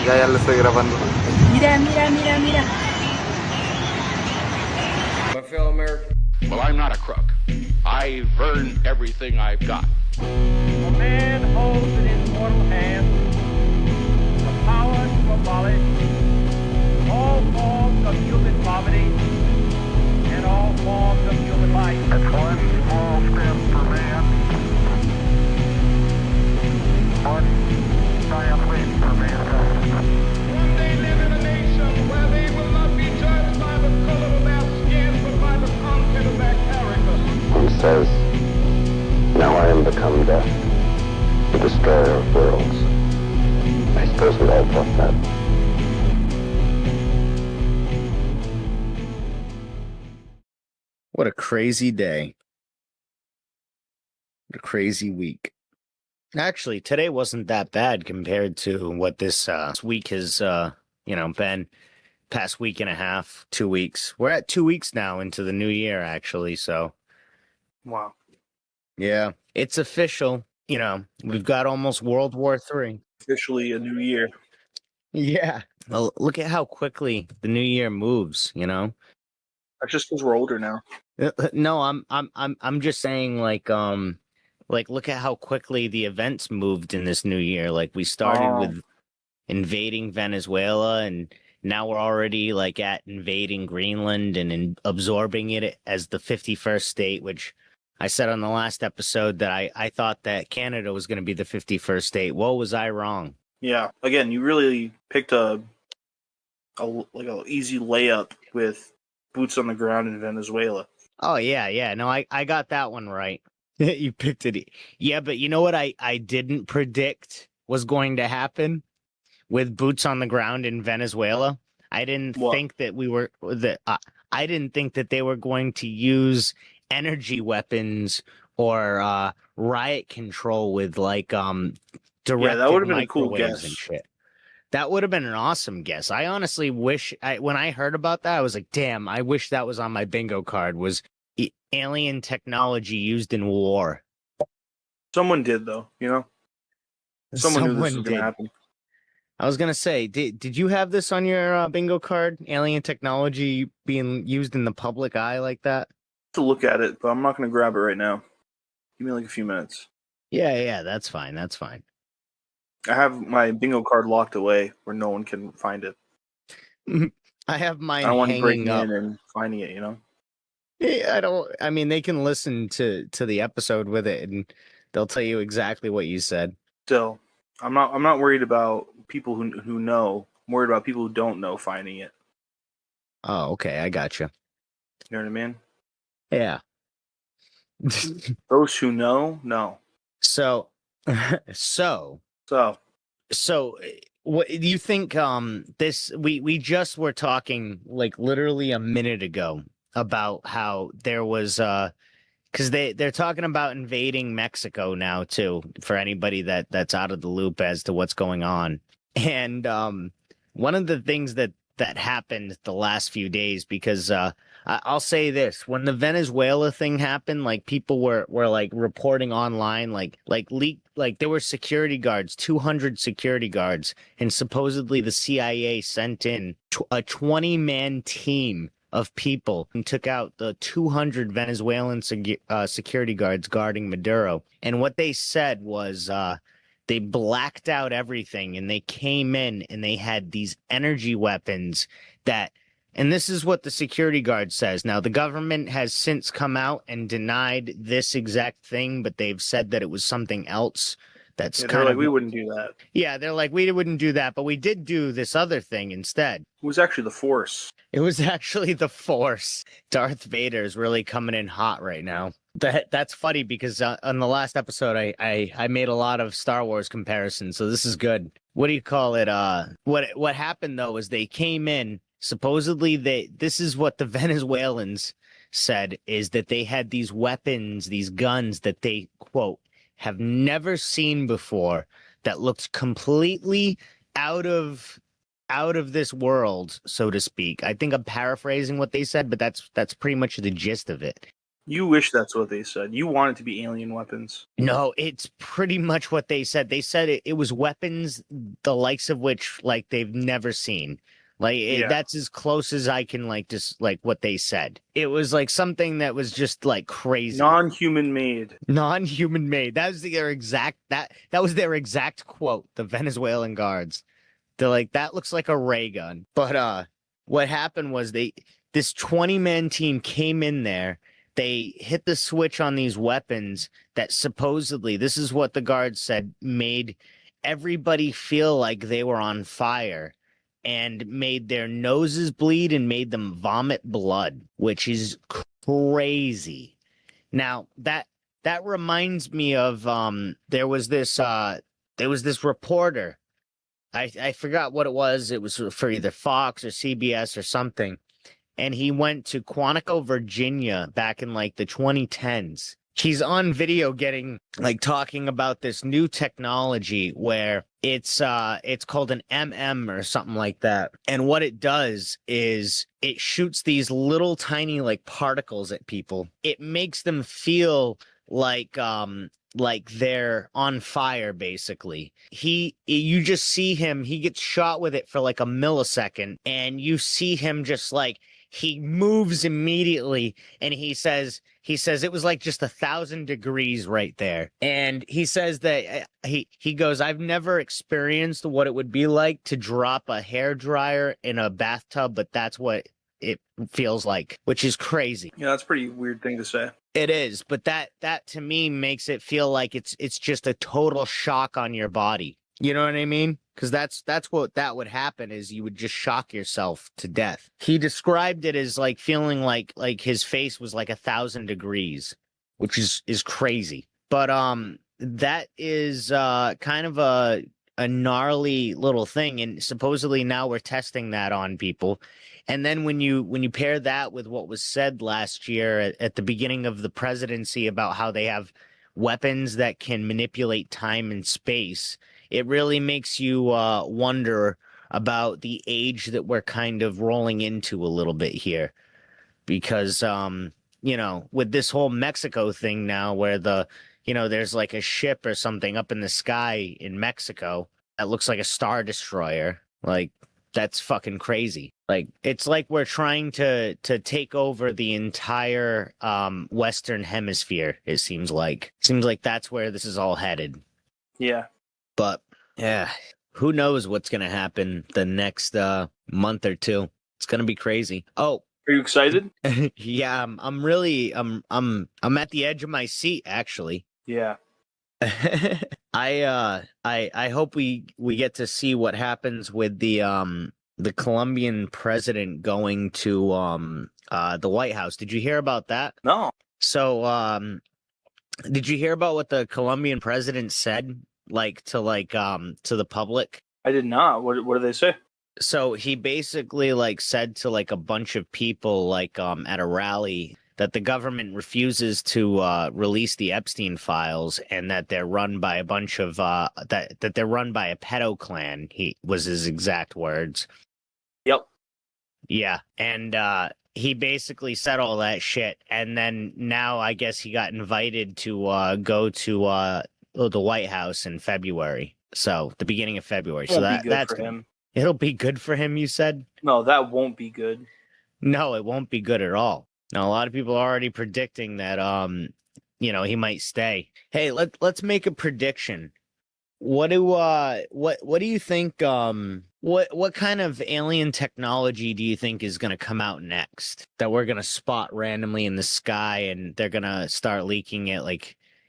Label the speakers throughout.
Speaker 1: Ya lo estoy grabando.
Speaker 2: Mira, mira, mira, mira.
Speaker 3: My fellow Americans.
Speaker 4: Well, I'm not a crook. I've earned everything I've got.
Speaker 5: A man holds in his mortal hand the power to abolish all forms of human poverty and all forms of human life.
Speaker 6: It's one small step for man, one giant leap for mankind.
Speaker 7: One day live in a nation where they will not be judged by the color of their skin, but by the content of their character.
Speaker 8: He says, now I am become death, the destroyer of worlds. I suppose we all thought that.
Speaker 9: What a crazy day. What a crazy week. Actually, today wasn't that bad compared to what this week has, been. Past week and a half, 2 weeks. We're at 2 weeks now into the new year, actually, so.
Speaker 1: Wow.
Speaker 9: Yeah, it's official. We've got almost World War III.
Speaker 1: Officially a new year.
Speaker 9: Yeah. Well, look at how quickly the new year moves,
Speaker 1: That's just because we're older now.
Speaker 9: No, I'm just saying, like look at how quickly the events moved in this new year. Like, we started with invading Venezuela, and now we're already like at invading Greenland and absorbing it as the 51st state, which I said on the last episode that I thought that Canada was going to be the 51st state. Whoa, was I wrong?
Speaker 1: Yeah. Again, you really picked a easy layup with boots on the ground in Venezuela.
Speaker 9: Oh, yeah. No, I got that one right. You picked it. Yeah, but you know what I didn't predict was going to happen with boots on the ground in Venezuela? I didn't think that I didn't think that they were going to use energy weapons or riot control with directed
Speaker 1: that would have been a cool
Speaker 9: microwaves
Speaker 1: guess.
Speaker 9: and shit. That would have been an awesome guess. I honestly wish when I heard about that, I was like, damn, I wish that was on my bingo card, was alien technology used in war.
Speaker 1: Someone did, though, Someone knew this was going to happen.
Speaker 9: I was going to say, did you have this on your bingo card? Alien technology being used in the public eye like that?
Speaker 1: To look at it, but I'm not going to grab it right now. Give me like a few minutes.
Speaker 9: Yeah, that's fine.
Speaker 1: I have my bingo card locked away where no one can find it.
Speaker 9: I have mine
Speaker 1: I don't want you
Speaker 9: hanging
Speaker 1: breaking
Speaker 9: up.
Speaker 1: in and finding it,
Speaker 9: Yeah, I mean, they can listen to the episode with it, and they'll tell you exactly what you said.
Speaker 1: Still, I'm not worried about people who know. I'm worried about people who don't know finding it.
Speaker 9: Oh, okay, I gotcha.
Speaker 1: You know what I mean?
Speaker 9: Yeah.
Speaker 1: Those who know.
Speaker 9: So, what do you think? This we just were talking like literally a minute ago about how there was because they're talking about invading Mexico now too, for anybody that's out of the loop as to what's going on. And one of the things that happened the last few days, because I'll say this, when the Venezuela thing happened, like people were like reporting online, like there were security guards, 200 security guards, and supposedly the CIA sent in a 20-man team of people and took out the 200 Venezuelan security guards guarding Maduro. And what they said was they blacked out everything, and they came in and they had these energy weapons and this is what the security guard says. Now, the government has since come out and denied this exact thing, but they've said that it was something else. That's kind of
Speaker 1: we wouldn't do that.
Speaker 9: Yeah, they're like, we wouldn't do that, but we did do this other thing instead.
Speaker 1: It was actually the Force.
Speaker 9: It was actually the Force. Darth Vader is really coming in hot right now. That's funny because on the last episode, I made a lot of Star Wars comparisons, so this is good. What do you call it? What happened though is they came in. Supposedly, this is what the Venezuelans said, is that they had these weapons, these guns that they, quote, have never seen before, that looked completely out of this world, so to speak. I think I'm paraphrasing what they said, but that's pretty much the gist of it.
Speaker 1: You wish that's what they said. You want it to be alien weapons.
Speaker 9: No, it's pretty much what they said. They said it was weapons the likes of which like they've never seen. Like
Speaker 1: Yeah.
Speaker 9: that's as close as I can like just like what they said. It was like something that was just like crazy.
Speaker 1: Non-human made.
Speaker 9: Non-human made. That was their exact that was their exact quote, the Venezuelan guards. They're like, that looks like a ray gun. But what happened was this 20-man team came in there. They hit the switch on these weapons that supposedly, this is what the guards said, made everybody feel like they were on fire and made their noses bleed and made them vomit blood, which is crazy. Now, that reminds me of there was this reporter. I forgot what it was. It was for either Fox or CBS or something. And he went to Quantico, Virginia back in like the 2010s. He's on video talking about this new technology where it's called an or something like that. And what it does is it shoots these little tiny like particles at people. It makes them feel like they're on fire, basically. You just see him, he gets shot with it for like a millisecond, and you see him just like he moves immediately, and he says it was like just 1,000 degrees right there. And he says that he goes, I've never experienced what it would be like to drop a hairdryer in a bathtub, but that's what it feels like, which is crazy.
Speaker 1: Yeah, that's a pretty weird thing to say.
Speaker 9: It is, but that to me makes it feel like it's just a total shock on your body. You know what I mean? Because that's what that would happen, is you would just shock yourself to death. He described it as like feeling like his face was like 1,000 degrees, which is crazy. But that is kind of a gnarly little thing, and supposedly now we're testing that on people. And then when you pair that with what was said last year at the beginning of the presidency about how they have weapons that can manipulate time and space, it really makes you wonder about the age that we're kind of rolling into a little bit here. Because, with this whole Mexico thing now where there's like a ship or something up in the sky in Mexico that looks like a Star Destroyer, like, that's fucking crazy. Like, it's like we're trying to take over the entire Western Hemisphere, it seems like. Seems like that's where this is all headed.
Speaker 1: Yeah.
Speaker 9: But, yeah, who knows what's going to happen the next month or two. It's going to be crazy. Oh.
Speaker 1: Are you excited?
Speaker 9: Yeah, I'm really I'm at the edge of my seat, actually.
Speaker 1: Yeah.
Speaker 9: I hope we get to see what happens with the Colombian president going to the White House. Did you hear about that?
Speaker 1: No.
Speaker 9: So did you hear about what the Colombian president said to the public?
Speaker 1: I did not. What did they say?
Speaker 9: So he basically said to a bunch of people at a rally that the government refuses to release the Epstein files, and that they're run by a bunch of that they're run by a pedo clan. He was his exact words.
Speaker 1: Yep.
Speaker 9: Yeah, and he basically said all that shit, and then now I guess he got invited to go to the White House in February. So the beginning of February. So that's
Speaker 1: for him.
Speaker 9: It'll be good for him, you said?
Speaker 1: No, that won't be good.
Speaker 9: No, it won't be good at all. Now, a lot of people are already predicting that, he might stay. Hey, let's make a prediction. What do you think? What kind of alien technology do you think is going to come out next that we're going to spot randomly in the sky, and they're going to start leaking it,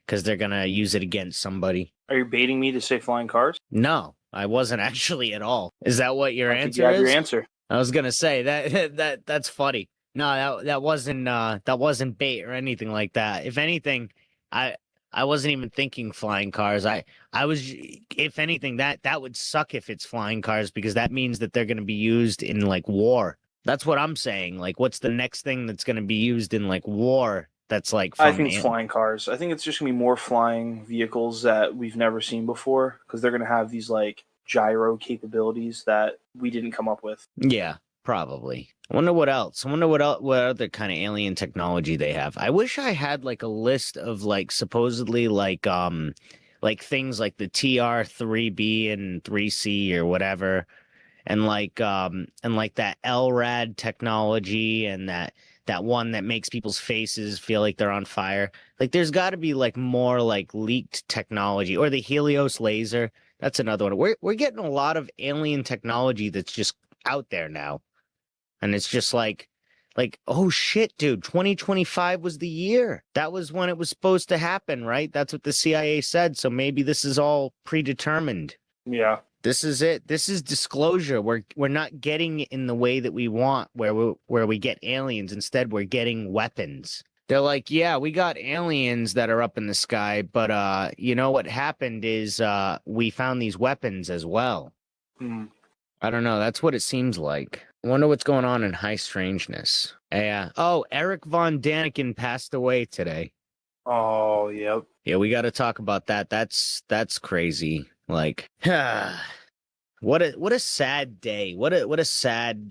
Speaker 9: because they're going to use it against somebody?
Speaker 1: Are you baiting me to say flying cars?
Speaker 9: No, I wasn't actually at all. Is that what your answer
Speaker 1: is?
Speaker 9: Your
Speaker 1: answer.
Speaker 9: I was gonna say that's funny. No, that wasn't bait or anything like that. If anything, I wasn't even thinking flying cars. I was, if anything, that would suck if it's flying cars, because that means that they're gonna be used in war. That's what I'm saying. What's the next thing that's gonna be used in war? That's
Speaker 1: I think it's flying cars. I think it's just gonna be more flying vehicles that we've never seen before, because they're gonna have these gyro capabilities that we didn't come up with.
Speaker 9: Yeah, Probably. I wonder what else. I wonder what other kind of alien technology they have. I wish I had like a list of like supposedly like things like the TR-3B and 3C or whatever, and like that LRAD technology and that one that makes people's faces feel like they're on fire. Like there's got to be like more like leaked technology, or the Helios laser. That's another one. We're getting a lot of alien technology that's just out there now. And it's just like, oh shit, dude, 2025 was the year. That was when it was supposed to happen, right? That's what the CIA said. So maybe this is all predetermined.
Speaker 1: Yeah.
Speaker 9: This is it. This is disclosure. We're not getting it in the way that we want, where we get aliens. Instead, we're getting weapons. They're like, yeah, we got aliens that are up in the sky, but you know what happened is we found these weapons as well.
Speaker 1: Hmm.
Speaker 9: I don't know. That's what it seems like. I wonder what's going on in High Strangeness. Yeah. Oh, Eric Von Daniken passed away today.
Speaker 1: Oh, yep.
Speaker 9: Yeah, we got to talk about that. That's crazy. Like, what a sad day. What a sad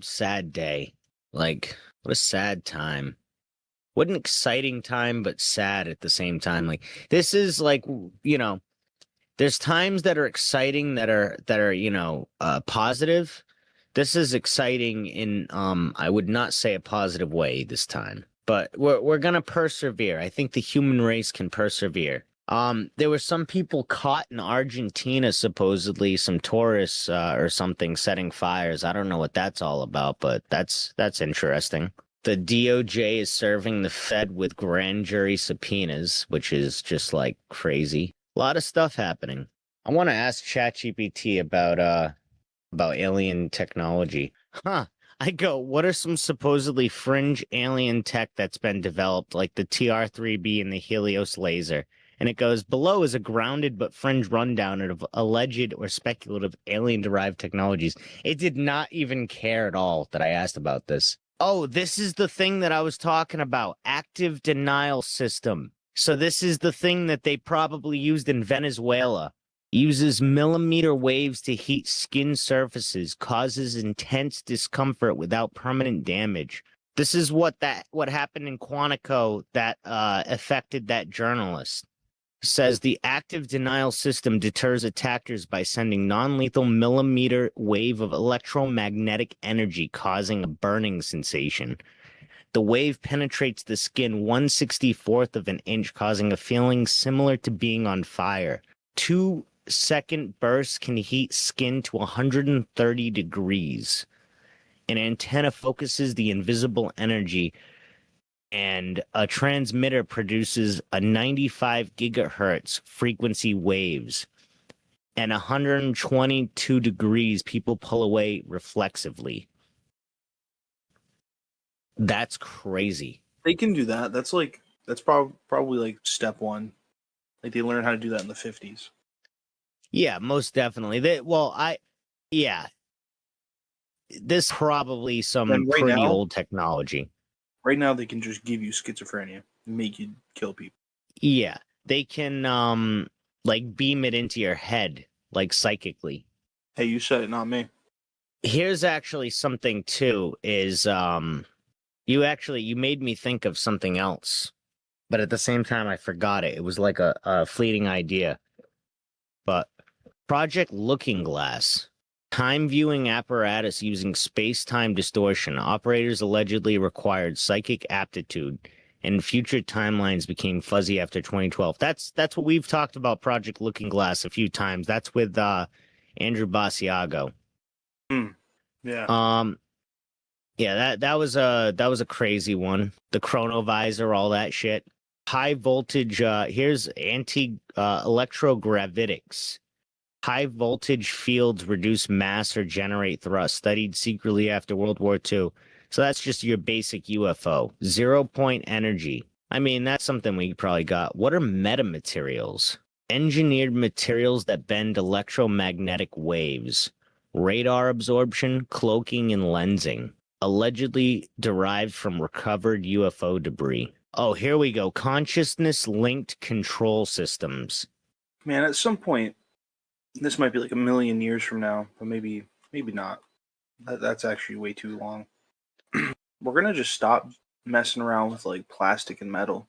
Speaker 9: day. Like, what a sad time. What an exciting time, but sad at the same time. Like, this is like, you know, there's times that are exciting that are positive. This is exciting in I would not say a positive way this time, but we're gonna persevere. I think the human race can persevere. There were some people caught in Argentina, supposedly some tourists or something setting fires. I don't know what that's all about, but that's interesting. The DOJ is serving the Fed with grand jury subpoenas, which is just like crazy. A lot of stuff happening. I want to ask ChatGPT about alien technology. Huh. I go, what are some supposedly fringe alien tech that's been developed, like the TR-3B and the Helios laser? And it goes, below is a grounded but fringe rundown of alleged or speculative alien-derived technologies. It did not even care at all that I asked about this. Oh, this is the thing that I was talking about. Active denial system. So this is the thing that they probably used in Venezuela. Uses millimeter waves to heat skin surfaces, causes intense discomfort without permanent damage. This is what happened in Quantico that affected that journalist. Says the active denial system deters attackers by sending non-lethal millimeter wave of electromagnetic energy, causing a burning sensation. The wave penetrates the skin 1/64th of an inch, causing a feeling similar to being on fire. 2-second bursts can heat skin to 130 degrees. An antenna focuses the invisible energy, and a transmitter produces a 95 gigahertz frequency waves. And 122 degrees, people pull away reflexively. That's crazy.
Speaker 1: They can do that. That's probably like step one. Like they learned how to do that in the 50s.
Speaker 9: Yeah, most definitely. This probably some
Speaker 1: And right
Speaker 9: pretty
Speaker 1: now-
Speaker 9: old technology.
Speaker 1: Right now, they can just give you schizophrenia and make you kill people.
Speaker 9: Yeah, they can like beam it into your head, like psychically.
Speaker 1: Hey, you said it, not me.
Speaker 9: Here's actually something too, is you made me think of something else, but at the same time I forgot it. It was like a fleeting idea. But Project Looking Glass. Time viewing apparatus using space-time distortion. Operators allegedly required psychic aptitude, and future timelines became fuzzy after 2012. That's what we've talked about Project Looking Glass a few times. That's with Andrew Basiago.
Speaker 1: Yeah.
Speaker 9: Yeah, that was a crazy one. The chronovisor, all that shit. High voltage. Here's electrogravitics. High voltage fields reduce mass or generate thrust. Studied secretly after World War II. So that's just your basic UFO. 0-point energy. I mean, that's something we probably got. What are metamaterials? Engineered materials that bend electromagnetic waves. Radar absorption, cloaking, and lensing. Allegedly derived from recovered UFO debris. Oh, here we go. Consciousness-linked control systems.
Speaker 1: Man, at some point, this might be like a million years from now, but maybe not. That's actually way too long. We're gonna just stop messing around with like plastic and metal,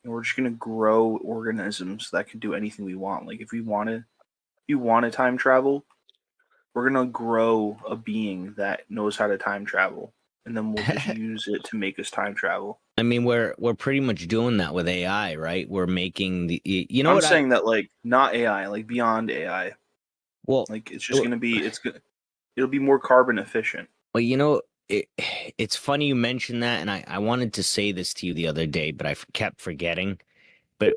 Speaker 1: and we're just gonna grow organisms that can do anything we want. Like if you want to time travel, we're gonna grow a being that knows how to time travel, and then we'll just use it to make us time travel.
Speaker 9: I mean, we're pretty much doing that with AI, right? We're making you know
Speaker 1: I'm
Speaker 9: what
Speaker 1: saying that like not AI, like beyond AI.
Speaker 9: well,
Speaker 1: Like it's just gonna be it'll be more carbon efficient.
Speaker 9: well, you know, it's funny you mentioned that, and I wanted to say this to you the other day, but I kept forgetting. But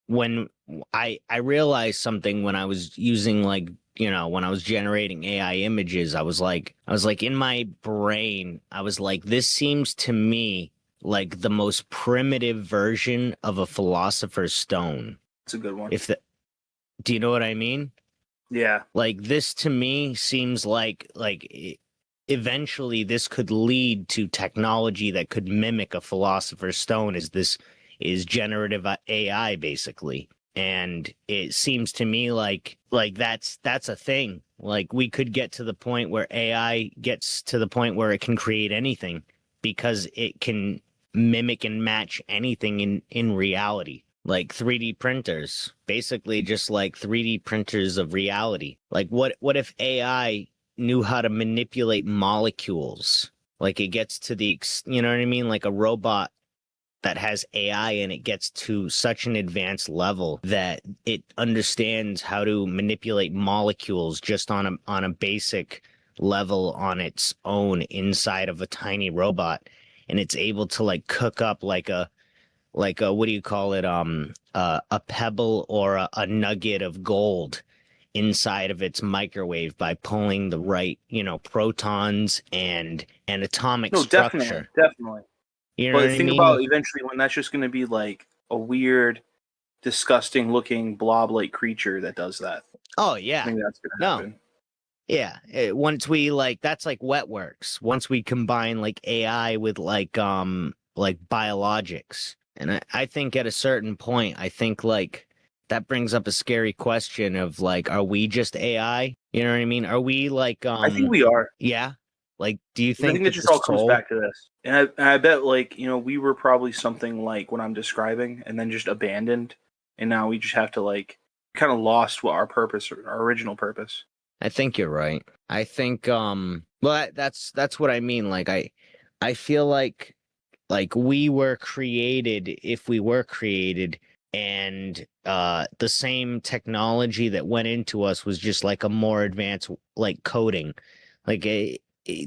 Speaker 9: when I realized something when I was using like, when I was generating AI images, I was like in my brain, I was like, this seems to me like the most primitive version of a philosopher's stone.
Speaker 1: It's a good one.
Speaker 9: Do you know what I mean?
Speaker 1: Yeah.
Speaker 9: Like this to me seems like eventually this could lead to technology that could mimic a philosopher's stone. Is generative AI basically, and it seems to me like that's a thing. Like we could get to the point where AI gets to the point where it can create anything because it can mimic and match anything in reality. Like 3D printers, basically just like 3D printers of reality. Like what if AI knew how to manipulate molecules? Like it gets to you know what I mean? Like a robot that has AI and it gets to such an advanced level that it understands how to manipulate molecules just on a basic level on its own inside of a tiny robot, and it's able to like cook up like a what do you call it, a pebble or a nugget of gold inside of its microwave by pulling the right, protons and atomic
Speaker 1: No,
Speaker 9: structure.
Speaker 1: definitely.
Speaker 9: You know
Speaker 1: But
Speaker 9: what I
Speaker 1: think
Speaker 9: mean?
Speaker 1: about eventually when that's just going to be like a weird, disgusting looking blob-like creature that does that.
Speaker 9: Oh
Speaker 1: I
Speaker 9: yeah.
Speaker 1: think that's going to
Speaker 9: No.
Speaker 1: happen.
Speaker 9: Yeah. Once we that's like wet works. Once we combine like AI with like biologics. And I think at a certain point, I think like that brings up a scary question of like, are we just AI? You know what I mean? Are we like
Speaker 1: I think we are.
Speaker 9: yeah? Like, do you
Speaker 1: I think
Speaker 9: think
Speaker 1: it
Speaker 9: that
Speaker 1: just
Speaker 9: the
Speaker 1: all comes
Speaker 9: soul?
Speaker 1: back to this. And I bet, like, we were probably something like what I'm describing and then just abandoned. And now we just have to, like, kind of lost what our original purpose.
Speaker 9: I think you're right. I think well that's what I mean. Like I feel like we were created, if we were created, and the same technology that went into us was just like a more advanced like coding. Like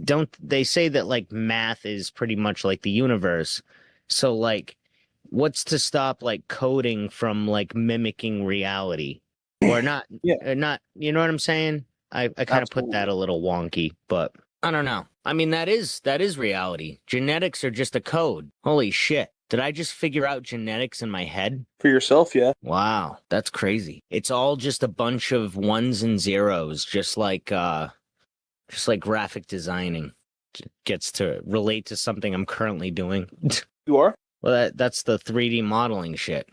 Speaker 9: don't they say that like math is pretty much like the universe? So like what's to stop like coding from like mimicking reality? Or not
Speaker 1: Yeah.
Speaker 9: not, you know what I'm saying? I kind of put that
Speaker 1: Absolutely.
Speaker 9: a little wonky, but I don't know. I mean, that is reality. Genetics are just a code. Holy shit. Did I just figure out genetics in my head?
Speaker 1: For yourself, yeah.
Speaker 9: Wow, that's crazy. It's all just a bunch of ones and zeros, just like graphic designing gets to relate to something I'm currently doing.
Speaker 1: You are?
Speaker 9: Well, that's the 3D modeling shit.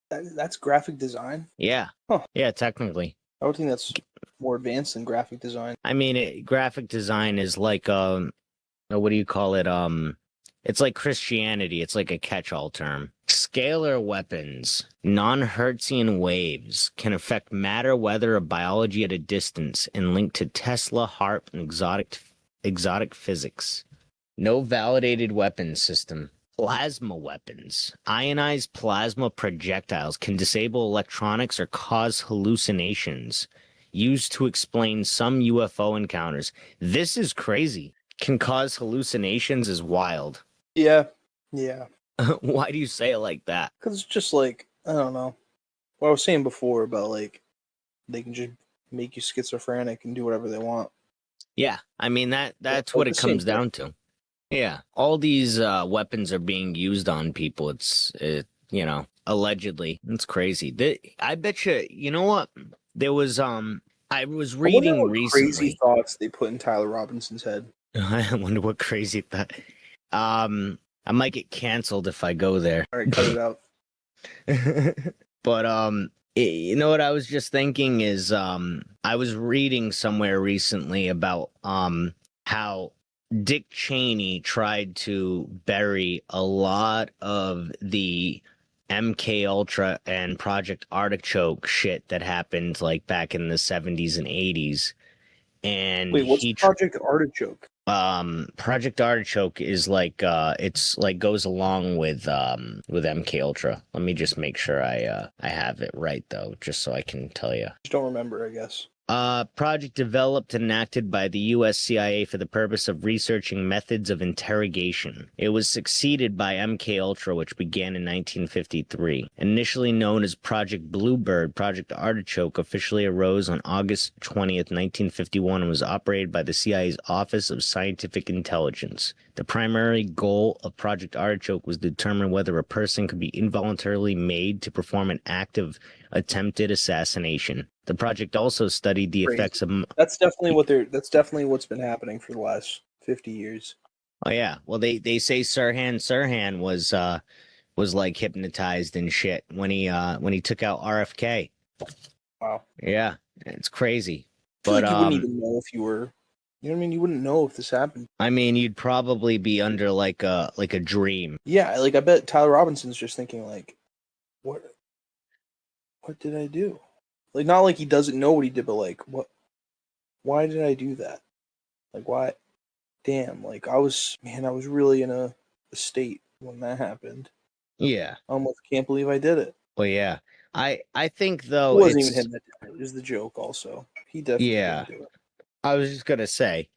Speaker 1: That's graphic design?
Speaker 9: Yeah.
Speaker 1: Huh.
Speaker 9: Yeah, technically.
Speaker 1: I would think that's more advanced than graphic design.
Speaker 9: I mean, graphic design is like what do you call it? It's like Christianity. It's like a catch-all term. Scalar weapons, non-Hertzian waves, can affect matter, weather, or biology at a distance and link to Tesla, HARP, and exotic physics. No validated weapons system. Plasma weapons. Ionized plasma projectiles can disable electronics or cause hallucinations. Used to explain some UFO encounters. This is crazy. Can cause hallucinations is wild.
Speaker 1: Yeah. Yeah.
Speaker 9: Why do you say it like that?
Speaker 1: Because it's just like, I don't know. What I was saying before about, like, they can just make you schizophrenic and do whatever they want.
Speaker 9: Yeah, I mean, that's
Speaker 1: like
Speaker 9: what
Speaker 1: the
Speaker 9: it
Speaker 1: same
Speaker 9: comes
Speaker 1: thing.
Speaker 9: down to. Yeah, all these weapons are being used on people. Allegedly. It's crazy. I bet you know what? There was, I was
Speaker 1: I wonder
Speaker 9: reading
Speaker 1: what
Speaker 9: recently.
Speaker 1: crazy thoughts they put in Tyler Robinson's head.
Speaker 9: I wonder what crazy that. I might get canceled if I go there.
Speaker 1: All right, cut it out.
Speaker 9: But you know what I was just thinking is I was reading somewhere recently about how Dick Cheney tried to bury a lot of the MK Ultra and Project Artichoke shit that happened like back in the 70s and 80s. And
Speaker 1: Wait, what's Project Artichoke?
Speaker 9: Project Artichoke is like it's like goes along with MK Ultra. Let me just make sure I have it right though, just so I can tell you.
Speaker 1: Just don't remember, I guess.
Speaker 9: Project developed and enacted by the U.S. CIA for the purpose of researching methods of interrogation. It was succeeded by MK Ultra, which began in 1953. Initially known as Project Bluebird, Project Artichoke officially arose on August 20th, 1951, and was operated by the CIA's Office of Scientific Intelligence. The primary goal of Project Artichoke was to determine whether a person could be involuntarily made to perform an act of attempted assassination. The project also studied the effects of.
Speaker 1: That's definitely what's been happening for the last 50 years.
Speaker 9: Oh yeah, well they say Sirhan was like hypnotized and shit when he took out RFK.
Speaker 1: Wow.
Speaker 9: Yeah, it's crazy.
Speaker 1: I feel
Speaker 9: But
Speaker 1: like you wouldn't even know if you were. You know what I mean? You wouldn't know if this happened.
Speaker 9: I mean, you'd probably be under like a dream.
Speaker 1: Yeah, like I bet Tyler Robinson's just thinking like, what did I do? Like not like he doesn't know what he did, but like why did I do that? Like why? Damn, like I was really in a state when that happened.
Speaker 9: Yeah.
Speaker 1: I almost can't believe I did it.
Speaker 9: Well, yeah. I think
Speaker 1: It
Speaker 9: though
Speaker 1: wasn't
Speaker 9: it's
Speaker 1: even him that did it. It was the joke also. He definitely didn't do it.
Speaker 9: I was just gonna say,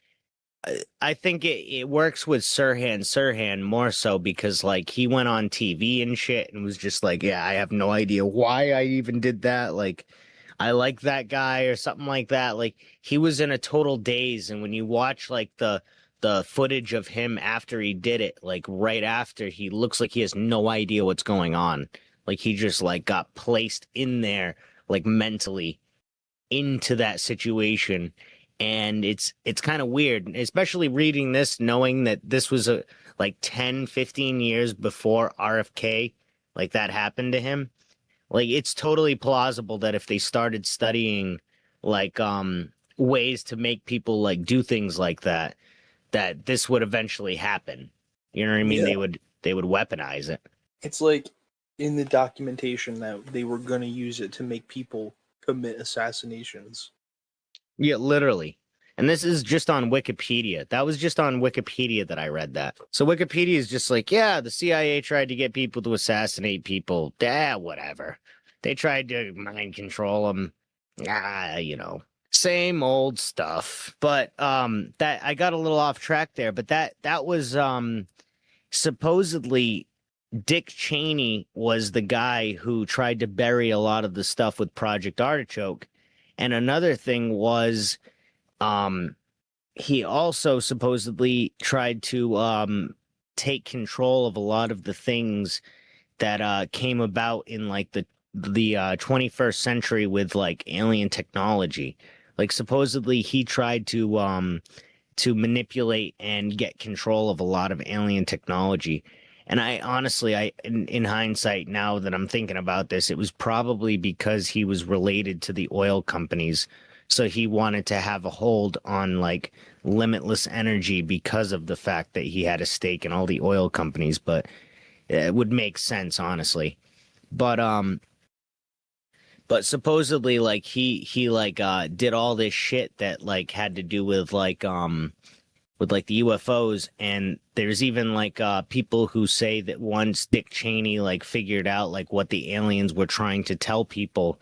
Speaker 9: I think it works with Sirhan more so because like he went on TV and shit and was just like, yeah, I have no idea why I even did that. Like, I like that guy or something like that. Like he was in a total daze, and when you watch like the footage of him after he did it, like right after, he looks like he has no idea what's going on. Like he just like got placed in there like mentally into that situation. And it's kind of weird, especially reading this, knowing that this was like 10, 15 years before RFK, like that happened to him. Like it's totally plausible that if they started studying like ways to make people like do things like that, that this would eventually happen. You know what I mean?
Speaker 1: Yeah.
Speaker 9: They would weaponize it.
Speaker 1: It's like in the documentation that they were going to use it to make people commit assassinations.
Speaker 9: Yeah, literally. And this is just on Wikipedia. That was just on Wikipedia that I read that. So Wikipedia is just like, yeah, the CIA tried to get people to assassinate people. Whatever. They tried to mind control them. Same old stuff. But that I got a little off track there, but that was supposedly Dick Cheney was the guy who tried to bury a lot of the stuff with Project Artichoke. And another thing was he also supposedly tried to take control of a lot of the things that came about in like the 21st century with like alien technology. Like supposedly he tried to manipulate and get control of a lot of alien technology. And I honestly, in hindsight, now that I'm thinking about this, it was probably because he was related to the oil companies. So he wanted to have a hold on like limitless energy because of the fact that he had a stake in all the oil companies. But it would make sense, honestly. But supposedly like he like did all this shit that like had to do with like the UFOs, and there's even like people who say that once Dick Cheney like figured out like what the aliens were trying to tell people,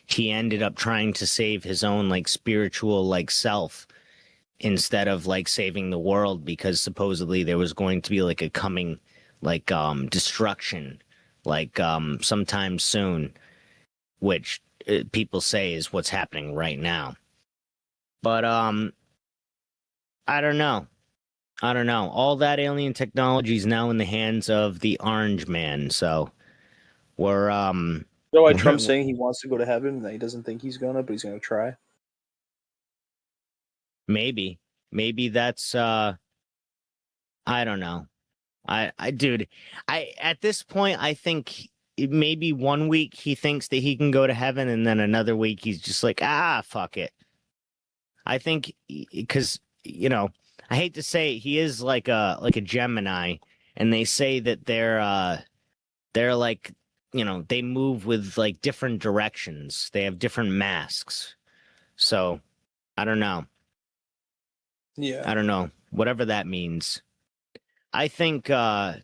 Speaker 9: he ended up trying to save his own like spiritual like self instead of like saving the world, because supposedly there was going to be like a coming like destruction like sometime soon, which people say is what's happening right now. But I don't know. All that alien technology is now in the hands of the Orange Man. So we're
Speaker 1: You know why Trump's saying he wants to go to heaven and that he doesn't think he's gonna, but he's gonna try?
Speaker 9: maybe that's I don't know. Dude, at this point I think maybe 1 week he thinks that he can go to heaven, and then another week he's just like, fuck it. I think because I hate to say it, he is like a Gemini, and they say that they're like, they move with like different directions. They have different masks. So I don't know.
Speaker 1: Yeah.
Speaker 9: I don't know. Whatever that means. I think the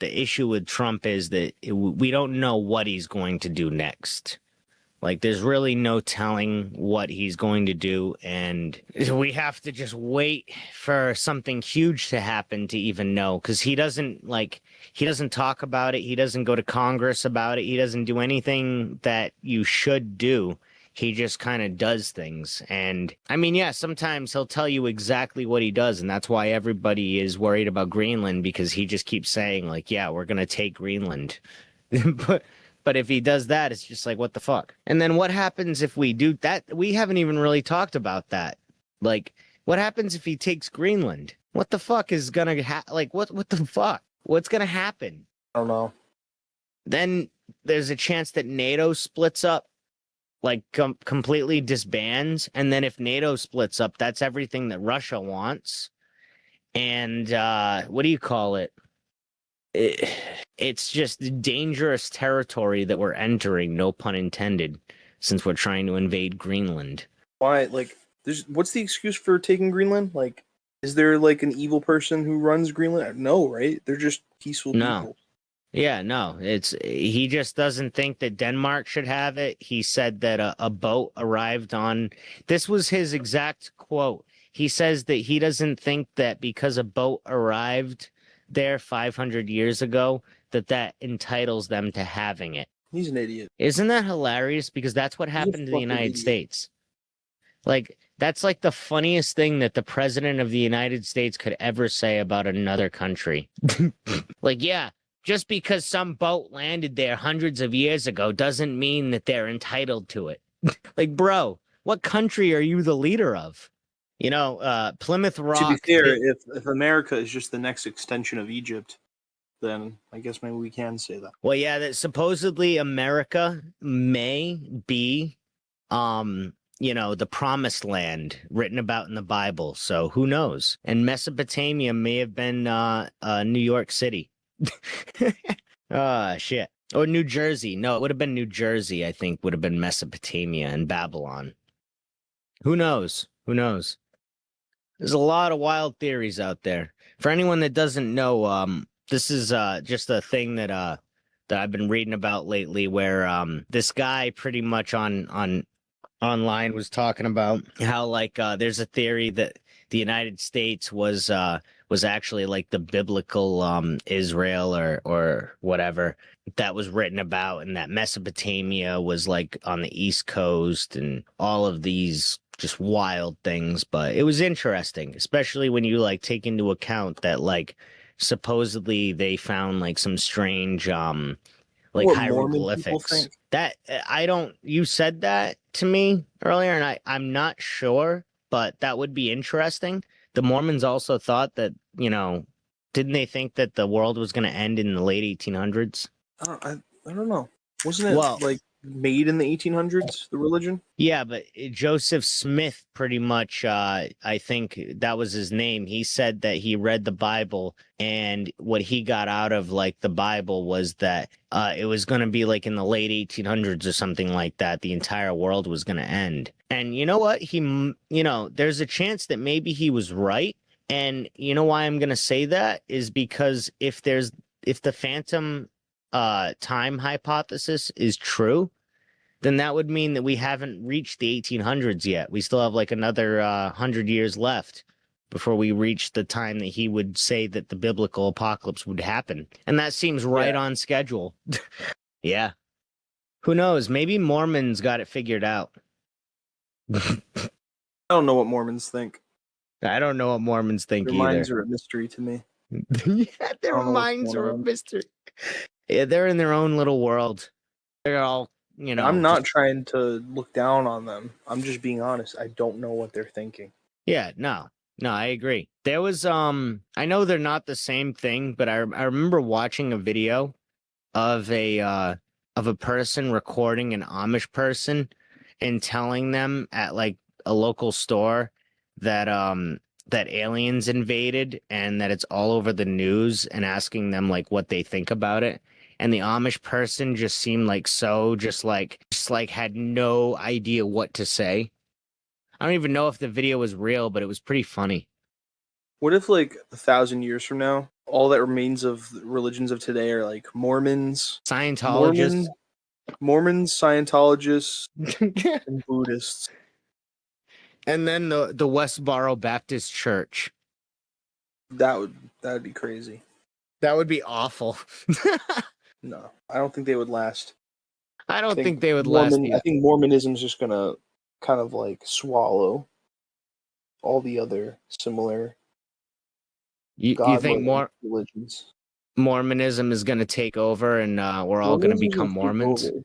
Speaker 9: issue with Trump is that we don't know what he's going to do next. Like, there's really no telling what he's going to do, and we have to just wait for something huge to happen to even know, because he doesn't talk about it. He doesn't go to Congress about it. He doesn't do anything that you should do. He just kind of does things. And I mean, yeah, sometimes he'll tell you exactly what he does, and that's why everybody is worried about Greenland, because he just keeps saying, like, yeah, we're going to take Greenland. But if he does that, it's just like, what the fuck? And then what happens if we do that? We haven't even really talked about that. Like, what happens if he takes Greenland? What the fuck is gonna what the fuck? What's gonna happen?
Speaker 1: I don't know.
Speaker 9: Then there's a chance that NATO splits up, like completely disbands. And then if NATO splits up, that's everything that Russia wants. And what do you call it? It's just dangerous territory that we're entering, no pun intended, since we're trying to invade Greenland.
Speaker 1: Why? Like, what's the excuse for taking Greenland? Like, is there like an evil person who runs Greenland? No, right? They're just peaceful people.
Speaker 9: Yeah, no. He just doesn't think that Denmark should have it. He said that a boat arrived on. This was his exact quote. He says that he doesn't think that because a boat arrived there 500 years ago, that entitles them to having it.
Speaker 1: He's an idiot.
Speaker 9: Isn't that hilarious? Because that's what happened to the United States. Like, that's like the funniest thing that the president of the United States could ever say about another country. Like, yeah, just because some boat landed there hundreds of years ago doesn't mean that they're entitled to it. Like, bro, what country are you the leader of? Plymouth Rock.
Speaker 1: To be fair, if America is just the next extension of Egypt, then I guess maybe we can say that.
Speaker 9: Well, yeah, that supposedly America may be, the promised land written about in the Bible. So who knows? And Mesopotamia may have been New York City. Shit. Or New Jersey. No, it would have been New Jersey, I think, would have been Mesopotamia and Babylon. Who knows? Who knows? There's a lot of wild theories out there. For anyone that doesn't know, this is just a thing that I've been reading about lately, where this guy pretty much online was talking about how there's a theory that the United States was actually like the biblical Israel or whatever that was written about, and that Mesopotamia was like on the East Coast, and all of these just wild things. But it was interesting, especially when you take into account that supposedly they found some strange
Speaker 1: What
Speaker 9: hieroglyphics. That you said that to me earlier, and I'm not sure, but that would be interesting. The Mormons also thought that, didn't they think that the world was going to end in the late 1800s?
Speaker 1: I don't know. Wasn't it made in the 1800s, the religion? Yeah,
Speaker 9: but Joseph Smith pretty much, I think that was his name. He said that he read the Bible, and what he got out of the Bible was that it was going to be in the late 1800s or something like that. The entire world was going to end. And you know what? There's a chance that maybe he was right. And you know why I'm going to say that is because if the phantom time hypothesis is true, then that would mean that we haven't reached the 1800s yet. We still have another 100 years left before we reach the time that he would say that the biblical apocalypse would happen. And that seems right on schedule. Yeah. Who knows? Maybe Mormons got it figured out.
Speaker 1: I don't know what Mormons think.
Speaker 9: I don't know what Mormons think
Speaker 1: either.
Speaker 9: Their
Speaker 1: minds are a mystery to me.
Speaker 9: Yeah, their minds are a mystery. Yeah, they're in their own little world. They're all,
Speaker 1: I'm not trying to look down on them. I'm just being honest. I don't know what they're thinking.
Speaker 9: Yeah, no, I agree. There was, I know they're not the same thing, but I remember watching a video of a person recording an Amish person and telling them at a local store that that aliens invaded and that it's all over the news and asking them like what they think about it. And the Amish person just seemed like just like had no idea what to say. I don't even know if the video was real, but it was pretty funny.
Speaker 1: What if, like, 1,000 years from now, all that remains of the religions of today are like Mormons,
Speaker 9: Scientologists.
Speaker 1: Mormons, Scientologists, and Buddhists?
Speaker 9: And then the Westboro Baptist Church.
Speaker 1: That'd be crazy.
Speaker 9: That would be awful.
Speaker 1: No, I don't think they would last.
Speaker 9: I don't think they would last
Speaker 1: I
Speaker 9: either.
Speaker 1: think Mormonism's just gonna kind of like swallow all the other similar
Speaker 9: You think
Speaker 1: God-loving religions.
Speaker 9: Mormonism is going to take over and we're all going to
Speaker 1: Mormonism's
Speaker 9: become
Speaker 1: gonna take
Speaker 9: Mormons?
Speaker 1: over.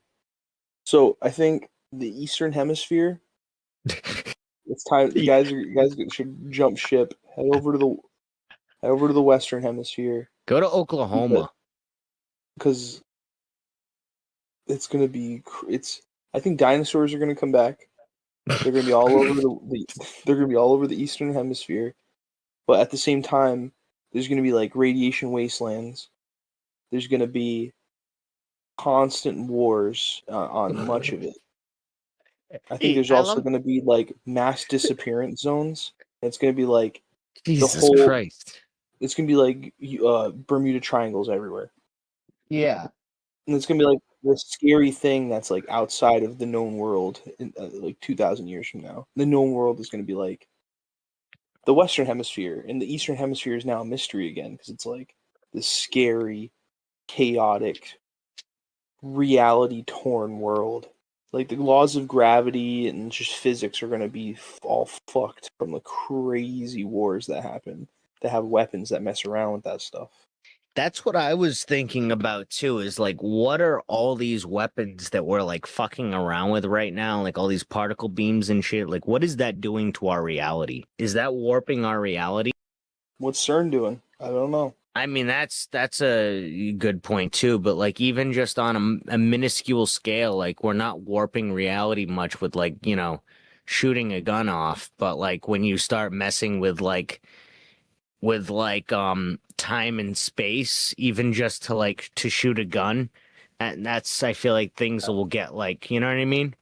Speaker 1: So I think the Eastern Hemisphere, it's time. You guys should jump ship. Head over to the Western Hemisphere
Speaker 9: Go to Oklahoma.
Speaker 1: because it's gonna be. I think dinosaurs are gonna come back. They're gonna be all over they're gonna be all over the Eastern Hemisphere, but at the same time, there's gonna be like radiation wastelands. There's gonna be constant wars on much of it. I think there's
Speaker 9: I
Speaker 1: also
Speaker 9: love
Speaker 1: gonna be like mass disappearance zones. It's gonna be like
Speaker 9: Jesus
Speaker 1: whole.
Speaker 9: Christ.
Speaker 1: It's gonna be like Bermuda Triangles everywhere,
Speaker 9: Yeah.
Speaker 1: and it's gonna be like the scary thing that's like outside of the known world in like 2,000 years from now. The known world is gonna be like the Western Hemisphere, and the Eastern Hemisphere is now a mystery again because it's like this scary, chaotic, reality torn world. Like the laws of gravity and just physics are going to be all fucked from the crazy wars that happen that have weapons that mess around with that stuff.
Speaker 9: That's what I was thinking about too, is like, what are all these weapons that we're like fucking around with right now? Like all these particle beams and shit. Like, what is that doing to our reality? Is that warping our reality?
Speaker 1: What's CERN doing? I don't know.
Speaker 9: I mean, that's a good point too, but like even just on a minuscule scale, like we're not warping reality much with like, shooting a gun off, but like when you start messing with time and space, even just to shoot a gun, and that's I feel like things will get like, you know what I mean?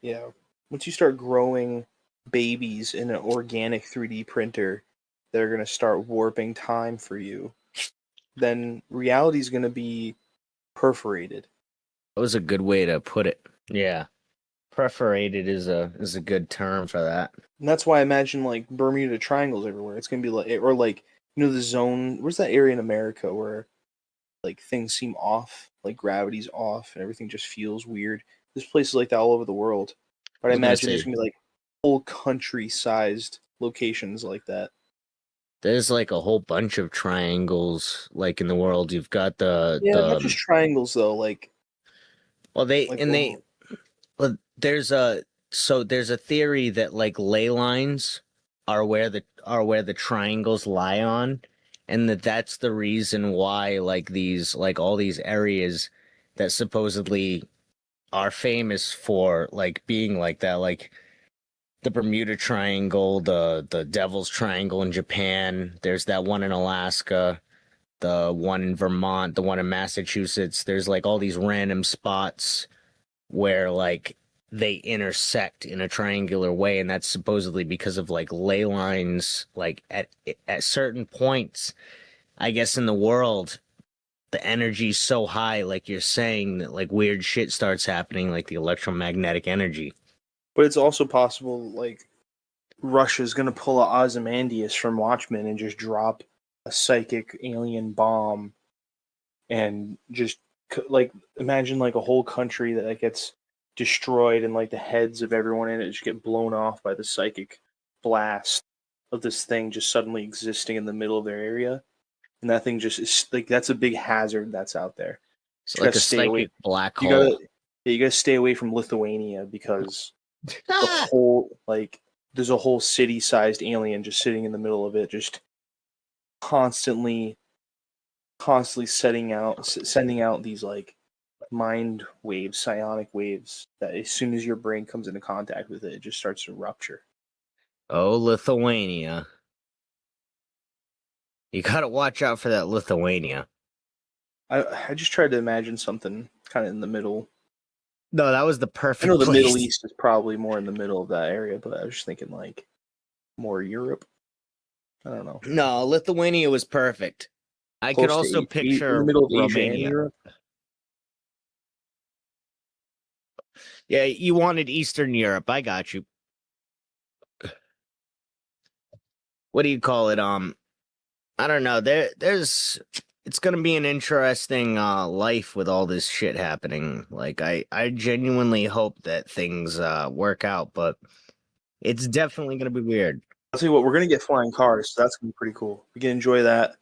Speaker 1: Yeah. Once you start growing babies in an organic 3D printer that are going to start warping time for you, then reality is going to be perforated.
Speaker 9: That was a good way to put it. Yeah. Perforated is a good term for that.
Speaker 1: And that's why I imagine like Bermuda Triangles everywhere. It's going to be like, or like, the zone, where's that area in America where like things seem off, like gravity's off and everything just feels weird. There's places like that all over the world. But I
Speaker 9: was gonna
Speaker 1: imagine there's
Speaker 9: say-
Speaker 1: going to be like whole country-sized locations like that.
Speaker 9: There's like a whole bunch of triangles like in the world. You've got
Speaker 1: Yeah, not just triangles though. Like,
Speaker 9: well
Speaker 1: like
Speaker 9: well, there's a theory that like ley lines are where the triangles lie on, and that's the reason why like all these areas that supposedly are famous for like being like that, like the Bermuda Triangle, the Devil's Triangle in Japan. There's that one in Alaska, the one in Vermont, the one in Massachusetts. There's like all these random spots where like they intersect in a triangular way, and that's supposedly because of like ley lines. Like at certain points, I guess in the world, the energy's so high, like you're saying, that like weird shit starts happening, like the electromagnetic energy.
Speaker 1: but it's also possible like Russia's going to pull a Ozymandias from Watchmen and just drop a psychic alien bomb and just like imagine like a whole country that like, gets destroyed and like the heads of everyone in it just get blown off by the psychic blast of this thing just suddenly existing in the middle of their area, and that thing just is like that's a big hazard that's out there.
Speaker 9: It's
Speaker 1: You
Speaker 9: like
Speaker 1: gotta
Speaker 9: a
Speaker 1: stay away.
Speaker 9: psychic black
Speaker 1: You
Speaker 9: hole.
Speaker 1: gotta you gotta stay away from Lithuania because the whole like there's a whole city-sized alien just sitting in the middle of it, just constantly sending out these like mind waves, psionic waves that as soon as your brain comes into contact with it, it just starts to rupture.
Speaker 9: Oh, Lithuania. You gotta watch out for that Lithuania.
Speaker 1: I just tried to imagine something kind of in the middle.
Speaker 9: No, that was the
Speaker 1: I
Speaker 9: perfect
Speaker 1: know the
Speaker 9: place.
Speaker 1: Middle East is probably more in the middle of that area, but I was just thinking like more Europe. I don't know.
Speaker 9: No, Lithuania was perfect. I could
Speaker 1: Close to
Speaker 9: also
Speaker 1: in the
Speaker 9: picture
Speaker 1: middle of Asia and
Speaker 9: Romania.
Speaker 1: Europe.
Speaker 9: Yeah, you wanted Eastern Europe. I got you. What do you call it? I don't know. There's it's gonna be an interesting life with all this shit happening. Like I genuinely hope that things work out, but it's definitely gonna be weird.
Speaker 1: I'll tell you what, we're gonna get flying cars, so that's gonna be pretty cool. We can enjoy that.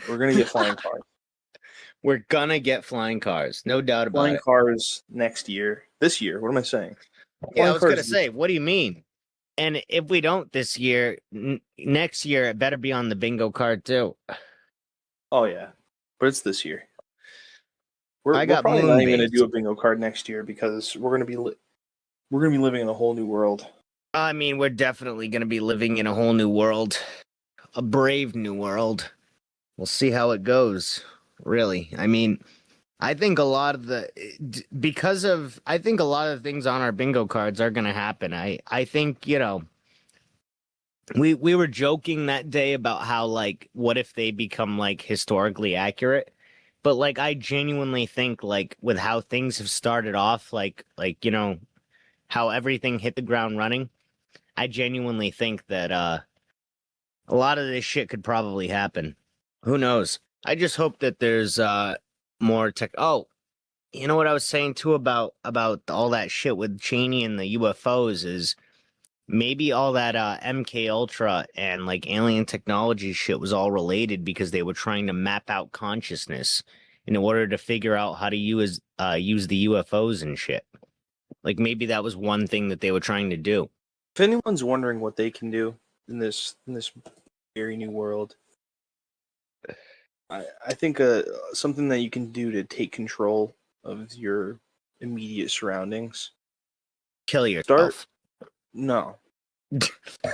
Speaker 1: We're gonna get flying cars.
Speaker 9: We're gonna get flying cars, no doubt about
Speaker 1: Flying
Speaker 9: it.
Speaker 1: cars next year. This year. What am I saying?
Speaker 9: Yeah,
Speaker 1: Flying
Speaker 9: I was gonna
Speaker 1: cars
Speaker 9: say, what do you mean? And if we don't this year, next year it better be on the bingo card too.
Speaker 1: Oh yeah, but it's this year. We're
Speaker 9: I got
Speaker 1: probably not even gonna
Speaker 9: Moonbase.
Speaker 1: do a bingo card next year because we're gonna be living in a whole new world.
Speaker 9: I mean, we're definitely gonna be living in a whole new world, a brave new world. We'll see how it goes. Really, I mean, I think a lot of the I think a lot of the things on our bingo cards are gonna happen. I think we were joking that day about how like what if they become like historically accurate, but like I genuinely think like with how things have started off, how everything hit the ground running. I genuinely think that a lot of this shit could probably happen. Who knows? I just hope that there's more tech. Oh, you know what I was saying too about all that shit with Cheney and the UFOs is maybe all that MK Ultra and like alien technology shit was all related because they were trying to map out consciousness in order to figure out how to use the UFOs and shit. Like maybe that was one thing that they were trying to do.
Speaker 1: If anyone's wondering what they can do in this very new world, I think something that you can do to take control of your immediate surroundings.
Speaker 9: Kill yourself.
Speaker 1: No,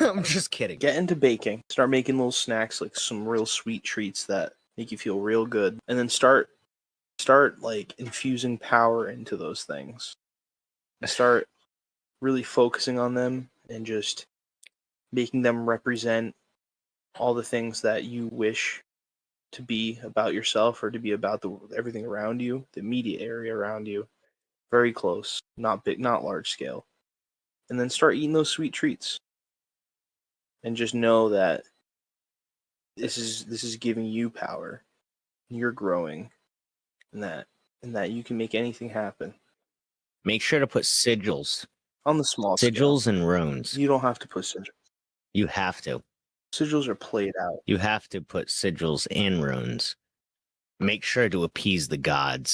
Speaker 9: I'm just kidding.
Speaker 1: get into baking. Start making little snacks, like some real sweet treats that make you feel real good, and then start like infusing power into those things. And start really focusing on them and just making them represent all the things that you wish to be about yourself or to be about everything around you, the immediate area around you, very close, not big, not large scale. And then start eating those sweet treats. And just know that this is giving you power. You're growing, and that you can make anything happen.
Speaker 9: Make sure to put sigils.
Speaker 1: On the small
Speaker 9: Sigils
Speaker 1: scale.
Speaker 9: and runes.
Speaker 1: You don't have to put sigils.
Speaker 9: You have to.
Speaker 1: Sigils are played out.
Speaker 9: You have to put sigils and runes. Make sure to appease the gods.